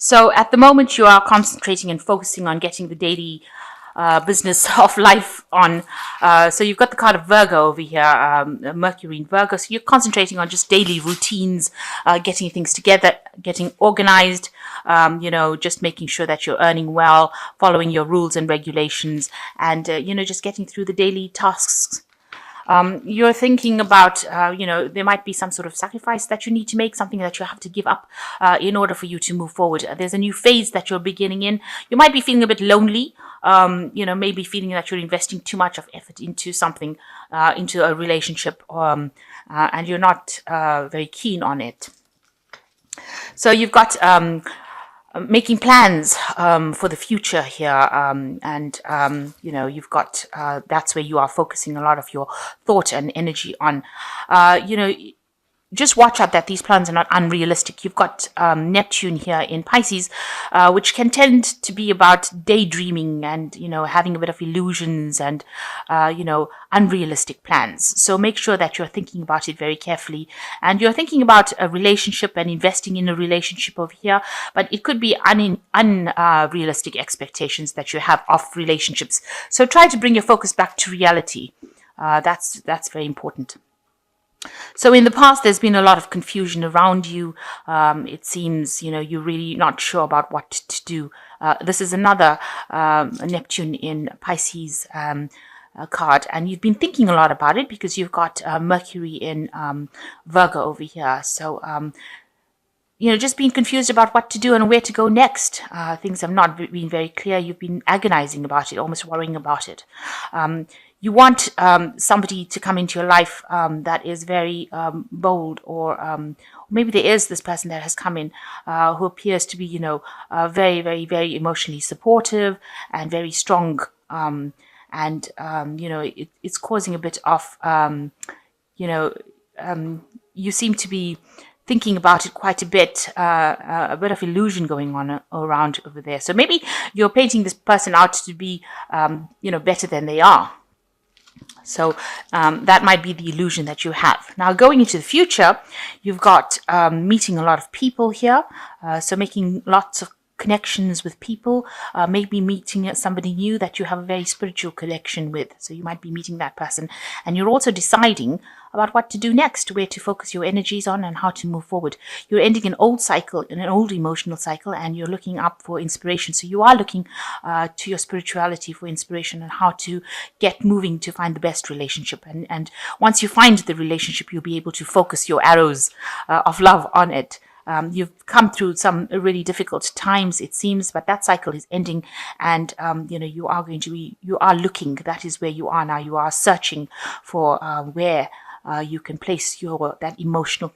So at the moment, you are concentrating and focusing on getting the daily business of life on. So you've got the card of Virgo over here, Mercury in Virgo. So you're concentrating on just daily routines, getting things together, getting organized, just making sure that you're earning well, following your rules and regulations, and, just getting through the daily tasks. You're thinking about, there might be some sort of sacrifice that you need to make, something that you have to give up in order for you to move forward. There's a new phase that you're beginning in. You might be feeling a bit lonely, maybe feeling that you're investing too much of effort into something, into a relationship, and you're not very keen on it. So you've got making plans for the future here, you've got that's where you are focusing a lot of your thought and energy on. Just watch out that these plans are not unrealistic. You've got Neptune here in Pisces, which can tend to be about daydreaming and, having a bit of illusions and, unrealistic plans. So make sure that you're thinking about it very carefully. And you're thinking about a relationship and investing in a relationship over here, but it could be unrealistic expectations that you have of relationships. So try to bring your focus back to reality. That's very important. So in the past, there's been a lot of confusion around you. It seems, you're really not sure about what to do. This is another Neptune in Pisces card, and you've been thinking a lot about it because you've got Mercury in Virgo over here. So, just being confused about what to do and where to go next. Things have not been very clear. You've been agonizing about it, almost worrying about it. You want somebody to come into your life that is very bold, or maybe there is this person that has come in who appears to be, very, very, very emotionally supportive and very strong. It's causing a bit of, you seem to be thinking about it quite a bit of illusion going on around over there. So maybe you're painting this person out to be, better than they are. So that might be the illusion that you have. Now, going into the future, you've got meeting a lot of people here. So making lots of connections with people, maybe meeting somebody new that you have a very spiritual connection with. So you might be meeting that person, and you're also deciding about what to do next, where to focus your energies on, and how to move forward. You're ending an old cycle, an old emotional cycle, and you're looking up for inspiration. So you are looking to your spirituality for inspiration on how to get moving to find the best relationship. And once you find the relationship, you'll be able to focus your arrows of love on it. You've come through some really difficult times, it seems, but that cycle is ending, and you are looking. That is where you are now. You are searching for where you can place that emotional,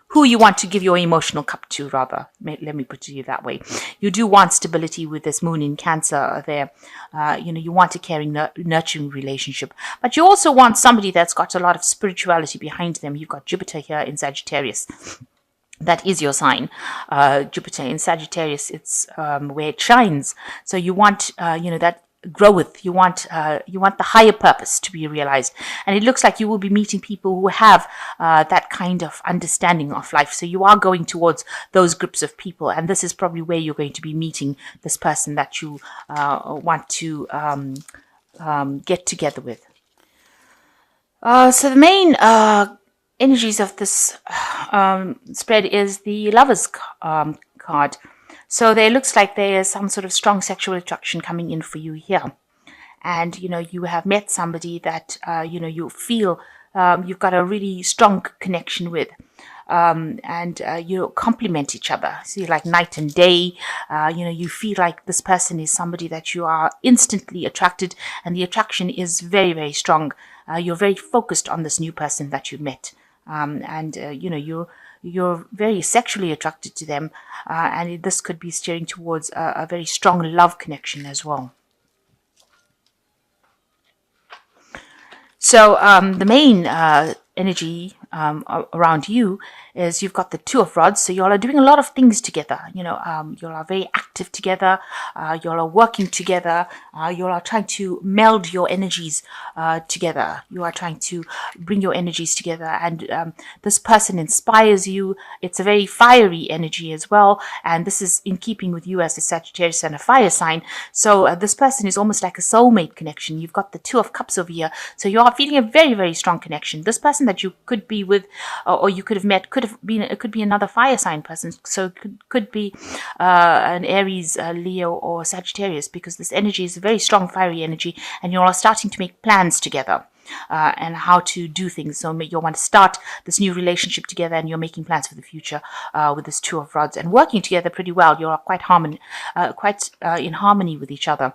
who you want to give your emotional cup to, rather. Let me put it that way. You do want stability with this moon in Cancer there. You want a caring, nurturing relationship, but you also want somebody that's got a lot of spirituality behind them. You've got Jupiter here in Sagittarius. That is your sign. Jupiter in Sagittarius, it's where it shines. So you want, that growth. You want the higher purpose to be realized. And it looks like you will be meeting people who have that kind of understanding of life. So you are going towards those groups of people. And this is probably where you're going to be meeting this person that you want to get together with. So the main energies of this spread is the Lovers card. So there looks like there is some sort of strong sexual attraction coming in for you here. And, you have met somebody that, you feel you've got a really strong connection with. And you complement each other. So you're like night and day. You feel like this person is somebody that you are instantly attracted, and the attraction is very, very strong. You're very focused on this new person that you met. You're very sexually attracted to them, and this could be steering towards a very strong love connection as well. So the main energy around you is you've got the Two of Rods. So you all are doing a lot of things together. You all are very active together. You all are working together. You all are trying to meld your energies together. You are trying to bring your energies together. And this person inspires you. It's a very fiery energy as well. And this is in keeping with you as a Sagittarius and a fire sign. So this person is almost like a soulmate connection. You've got the Two of Cups over here. So you are feeling a very, very strong connection. This person that you could be with or you could have met it could be another fire sign person. So it could be an Aries, Leo, or Sagittarius, because this energy is a very strong fiery energy, and you all are starting to make plans together. And how to do things. So you'll want to start this new relationship together, and you're making plans for the future with this Two of Rods and working together pretty well. You're quite in harmony with each other.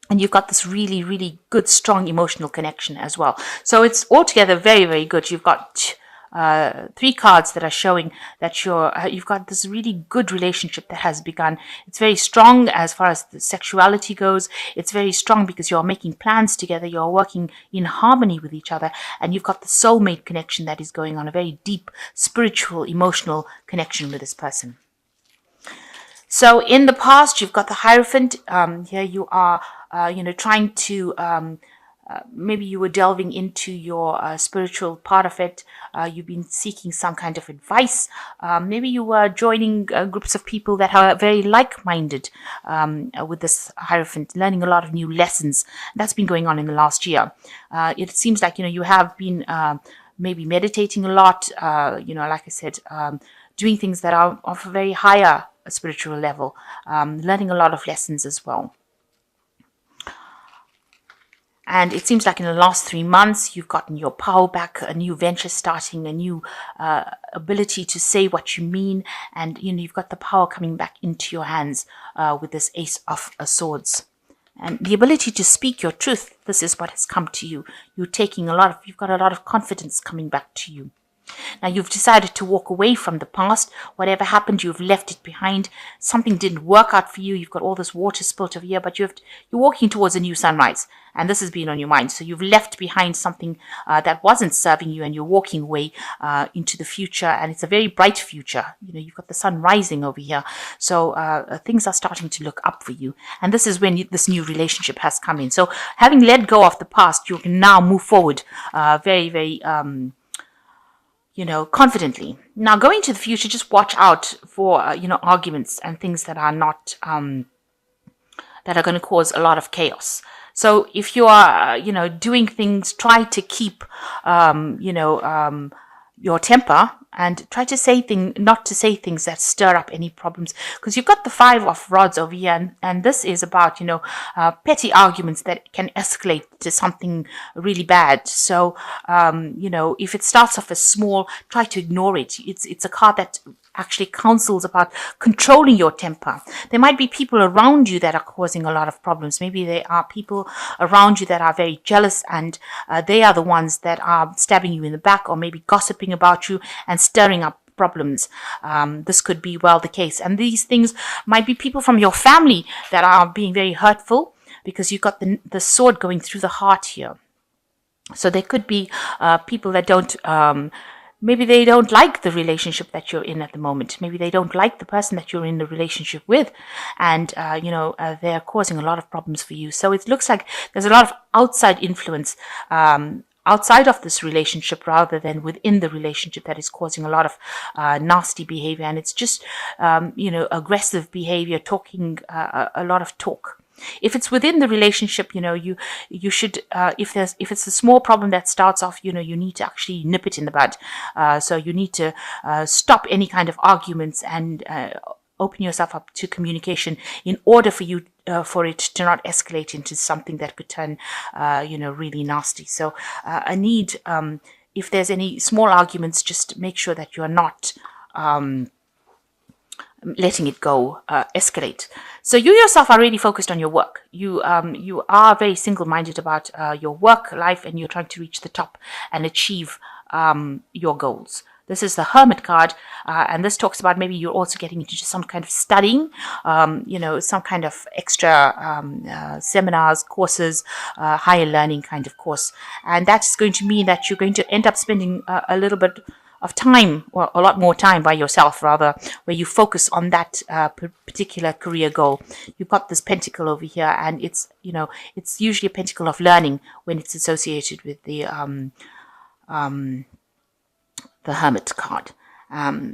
And you've got this really, really good, strong emotional connection as well. So it's altogether very, very good. You've got 3 cards that are showing that you've got this really good relationship that has begun. It's very strong as far as the sexuality goes. It's very strong because you're making plans together. You're working in harmony with each other. And you've got the soulmate connection that is going on, a very deep, spiritual, emotional connection with this person. So in the past, you've got the Hierophant. Here you are, trying to... maybe you were delving into your spiritual part of it. You've been seeking some kind of advice. Maybe you were joining groups of people that are very like-minded with this Hierophant, learning a lot of new lessons. That's been going on in the last year. It seems like, you have been maybe meditating a lot, like I said, doing things that are of a very higher spiritual level, learning a lot of lessons as well. And it seems like in the last 3 months, you've gotten your power back, a new venture starting, a new ability to say what you mean. And, you've got the power coming back into your hands with this Ace of Swords. And the ability to speak your truth, this is what has come to you. You've got a lot of confidence coming back to you. Now you've decided to walk away from the past. Whatever happened, you've left it behind. Something didn't work out for you. You've got all this water spilt over here, but you're walking towards a new sunrise. And this has been on your mind. So you've left behind something that wasn't serving you, and you're walking away into the future. And it's a very bright future. You've got the sun rising over here. So things are starting to look up for you. And this is when this new relationship has come in. So having let go of the past, you can now move forward very, very... confidently. Now, going to the future, just watch out for, arguments and things that are not, that are going to cause a lot of chaos. So if you are, doing things, try to keep, your temper, and try to not to say things that stir up any problems, because you've got the Five of Rods over here, and this is about, petty arguments that can escalate to something really bad. So, if it starts off as small, try to ignore it. It's a card that actually counsels about controlling your temper. There might be people around you that are causing a lot of problems. Maybe there are people around you that are very jealous, and they are the ones that are stabbing you in the back, or maybe gossiping about you and stirring up problems. This could be the case. And these things might be people from your family that are being very hurtful, because you've got the sword going through the heart here. So there could be people that don't... maybe they don't like the relationship that you're in at the moment. Maybe they don't like the person that you're in the relationship with. And, they're causing a lot of problems for you. So it looks like there's a lot of outside influence outside of this relationship rather than within the relationship that is causing a lot of nasty behavior. And it's just, aggressive behavior, talking, a lot of talk. If it's within the relationship, you should, if it's a small problem that starts off, you need to actually nip it in the bud. So you need to stop any kind of arguments and open yourself up to communication in order for you for it to not escalate into something that could turn, really nasty. So I need, if there's any small arguments, just make sure that you're not letting it go, escalate. So you yourself are really focused on your work. You are very single-minded about your work life, and you're trying to reach the top and achieve your goals. This is the Hermit card, and this talks about maybe you're also getting into some kind of studying, some kind of extra seminars, courses, higher learning kind of course. And that's going to mean that you're going to end up spending a little bit time, or a lot more time by yourself rather, where you focus on that particular career goal. You've got this pentacle over here, and it's, it's usually a pentacle of learning when it's associated with the Hermit card.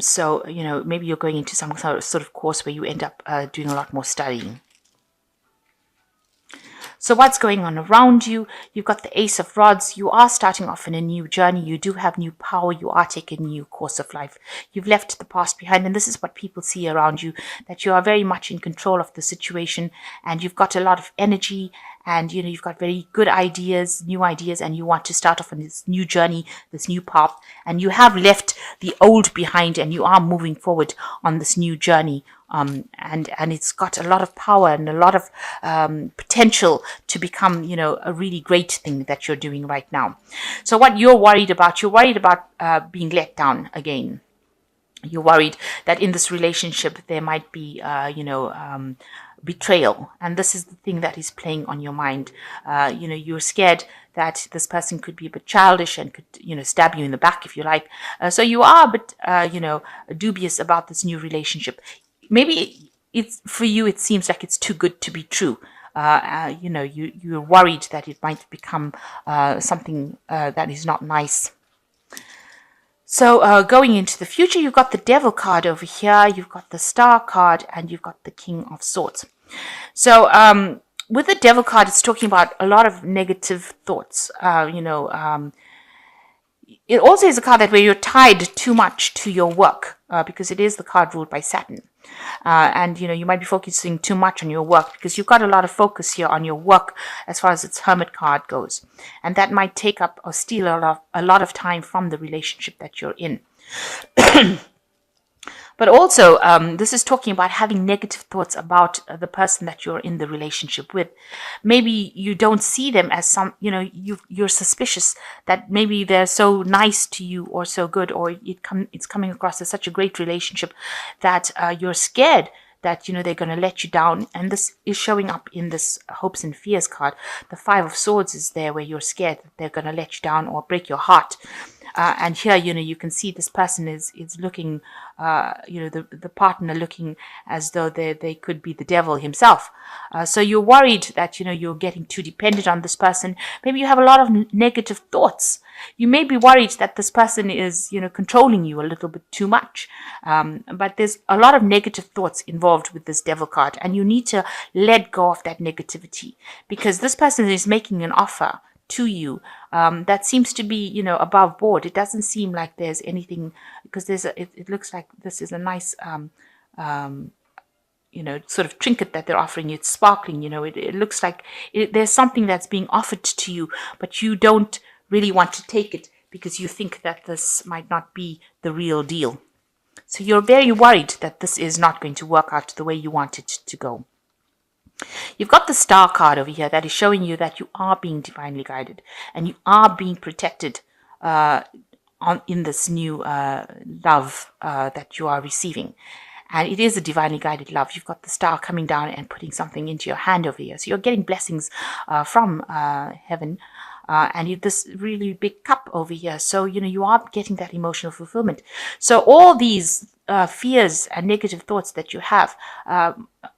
So, maybe you're going into some sort of course where you end up doing a lot more studying. So what's going on around you? You've got the Ace of Rods. You are starting off in a new journey. You do have new power. You are taking a new course of life. You've left the past behind. And this is what people see around you, that you are very much in control of the situation. And you've got a lot of energy. And, you've got very good ideas, new ideas. And you want to start off on this new journey, this new path. And you have left the old behind. And you are moving forward on this new journey. And it's got a lot of power and a lot of potential to become, a really great thing that you're doing right now. So what you're worried about being let down again. You're worried that in this relationship there might be, betrayal. And this is the thing that is playing on your mind. You're scared that this person could be a bit childish and could, stab you in the back if you like. So you are a bit, dubious about this new relationship. Maybe it's for you, it seems like it's too good to be true. You're worried that it might become something that is not nice. So going into the future, you've got the Devil card over here, you've got the Star card, and you've got the King of Swords. So with the Devil card, it's talking about a lot of negative thoughts. It also is a card that where you're tied too much to your work, because it is the card ruled by Saturn. And you might be focusing too much on your work because you've got a lot of focus here on your work as far as its Hermit card goes, and that might take up or steal a lot of time from the relationship that you're in. But also, this is talking about having negative thoughts about the person that you're in the relationship with. Maybe you don't see them as you're suspicious that maybe they're so nice to you or so good, or it's coming across as such a great relationship that you're scared that, they're going to let you down. And this is showing up in this hopes and fears card. The Five of Swords is there where you're scared that they're going to let you down or break your heart. And here, you can see this person is looking, the partner looking as though they could be the devil himself. So you're worried that, you're getting too dependent on this person. Maybe you have a lot of negative thoughts. You may be worried that this person is, controlling you a little bit too much. But there's a lot of negative thoughts involved with this Devil card, and you need to let go of that negativity because this person is making an offer to you that seems to be, above board. It doesn't seem like there's anything, because it looks like this is a nice sort of trinket that they're offering you. It's sparkling, it looks like there's something that's being offered to you, but you don't really want to take it because you think that this might not be the real deal. So you're very worried that this is not going to work out the way you want it to go. You've got the Star card over here that is showing you that you are being divinely guided and you are being protected in this new love that you are receiving. And it is a divinely guided love. You've got the Star coming down and putting something into your hand over here. So you're getting blessings from heaven. And this really big cup over here. So, you are getting that emotional fulfillment. So all these fears and negative thoughts that you have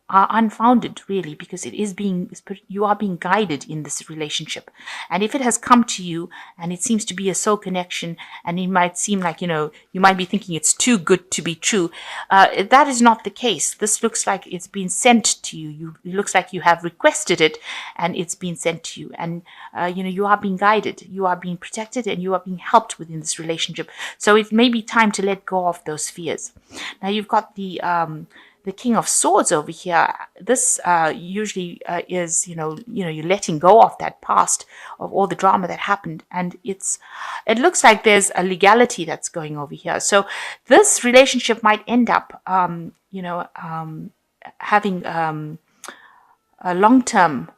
are unfounded, really, because you are being guided in this relationship. And if it has come to you and it seems to be a soul connection, and it might seem like, you might be thinking it's too good to be true, that is not the case. This looks like it's been sent to you. It looks like you have requested it and it's been sent to you. And, you are being guided, you are being protected, and you are being helped within this relationship. So it may be time to let go of those fears. Now you've got the King of Swords over here. This usually is, you're letting go of that past, of all the drama that happened. And it looks like there's a legality that's going over here. So this relationship might end up, having a long-term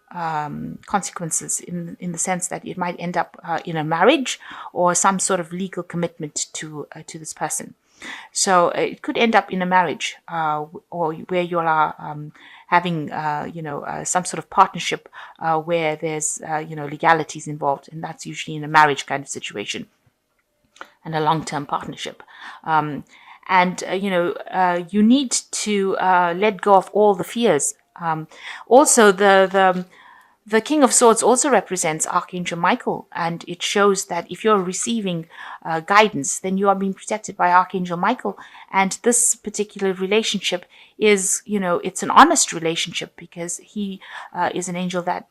consequences in the sense that it might end up in a marriage or some sort of legal commitment to this person. So it could end up in a marriage or where you are having, some sort of partnership where there's, legalities involved. And that's usually in a marriage kind of situation. and a long-term partnership. You need to let go of all the fears. Also, the King of Swords also represents Archangel Michael, and it shows that if you're receiving guidance, then you are being protected by Archangel Michael. And this particular relationship is, it's an honest relationship, because he is an angel that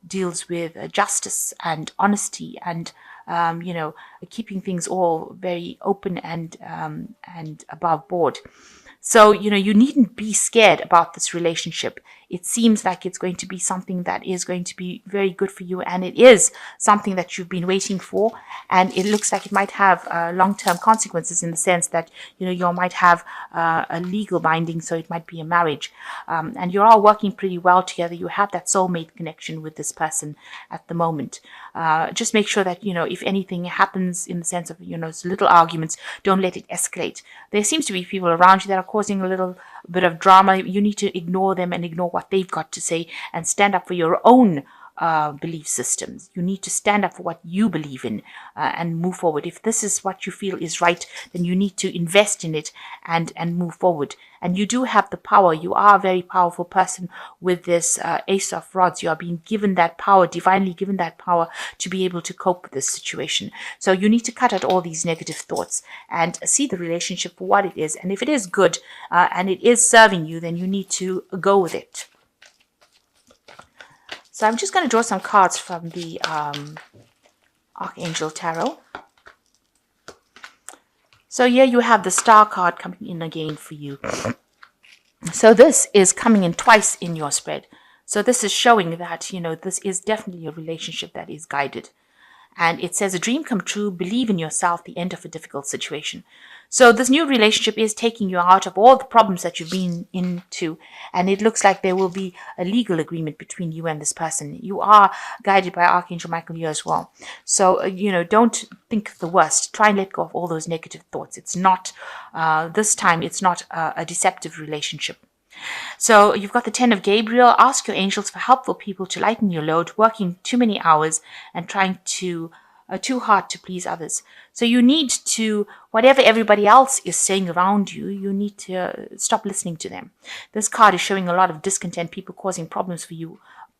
deals with justice and honesty and keeping things all very open and above board. So, you needn't be scared about this relationship. It seems like it's going to be something that is going to be very good for you, and it is something that you've been waiting for, and it looks like it might have long-term consequences, in the sense that, you might have a legal binding, so it might be a marriage. And you're all working pretty well together. You have that soulmate connection with this person at the moment. Just make sure that, if anything happens in the sense of, little arguments, don't let it escalate. There seems to be people around you that are causing a little bit of drama. You need to ignore them and ignore what they've got to say, and stand up for your own belief systems. You need to stand up for what you believe in, and move forward. If this is what you feel is right, then you need to invest in it and move forward. And you do have the power. You are a very powerful person with this Ace of Rods. You are being given that power, divinely given that power, to be able to cope with this situation. So you need to cut out all these negative thoughts and see the relationship for what it is. And if it is good and it is serving you, then you need to go with it. So I'm just going to draw some cards from the Archangel Tarot. So here you have the Star card coming in again for you. So this is coming in twice in your spread. So this is showing that, this is definitely a relationship that is guided. And it says, a dream come true, believe in yourself, the end of a difficult situation. So this new relationship is taking you out of all the problems that you've been into. And it looks like there will be a legal agreement between you and this person. You are guided by Archangel Michael here as well. So, don't think the worst. Try and let go of all those negative thoughts. It's not, this time, it's not a deceptive relationship. So you've got the 10 of Gabriel. Ask your angels for helpful people to lighten your load, working too many hours and trying too hard to please others. So you need to, whatever everybody else is saying around you, you need to stop listening to them. This card is showing a lot of discontent, people causing problems for you,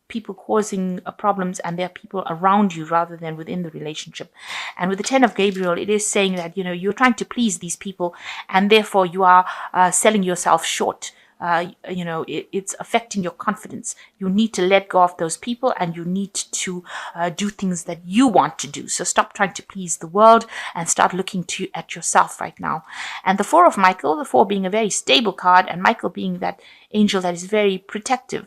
people causing problems, and there are people around you rather than within the relationship. And with the 10 of Gabriel, it is saying that, you're trying to please these people, and therefore you are selling yourself short. It's affecting your confidence. You need to let go of those people, and you need to do things that you want to do. So stop trying to please the world and start looking at yourself right now. And the 4 of Michael, the 4 being a very stable card, and Michael being that angel that is very protective.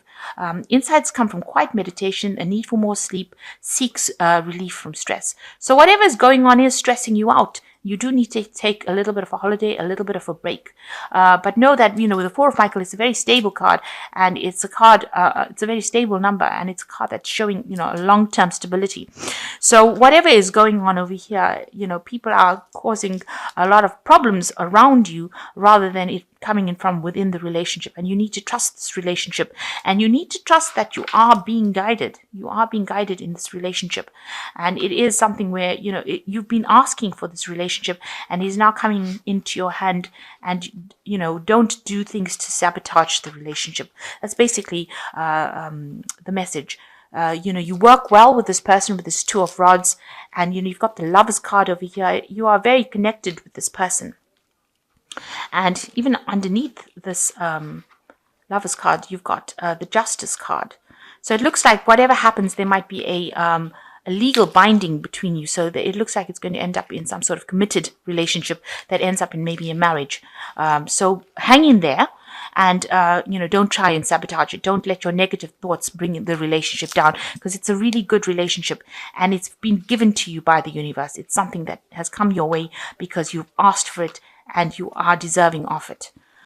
Insights come from quiet meditation, a need for more sleep, seeks relief from stress. So whatever is going on is stressing you out. You do need to take a little bit of a holiday, a little bit of a break. But know that, the 4 of Michael is a very stable card, and it's a card, it's a very stable number, and it's a card that's showing, a long-term stability. So whatever is going on over here, people are causing a lot of problems around you rather than it coming in from within the relationship. And you need to trust this relationship, and you need to trust that you are being guided. You are being guided in this relationship, and it is something where you've been asking for this relationship, and it's now coming into your hand. And don't do things to sabotage the relationship. That's basically the message. You work well with this person, with this 2 of Rods, and you've got the Lover's card over here. You are very connected with this person. And even underneath this Lover's card, you've got the Justice card. So it looks like whatever happens, there might be a legal binding between you. So that it looks like it's going to end up in some sort of committed relationship that ends up in maybe a marriage. So hang in there. And, don't try and sabotage it. Don't let your negative thoughts bring the relationship down, because it's a really good relationship, and it's been given to you by the universe. It's something that has come your way because you've asked for it and you are deserving of it.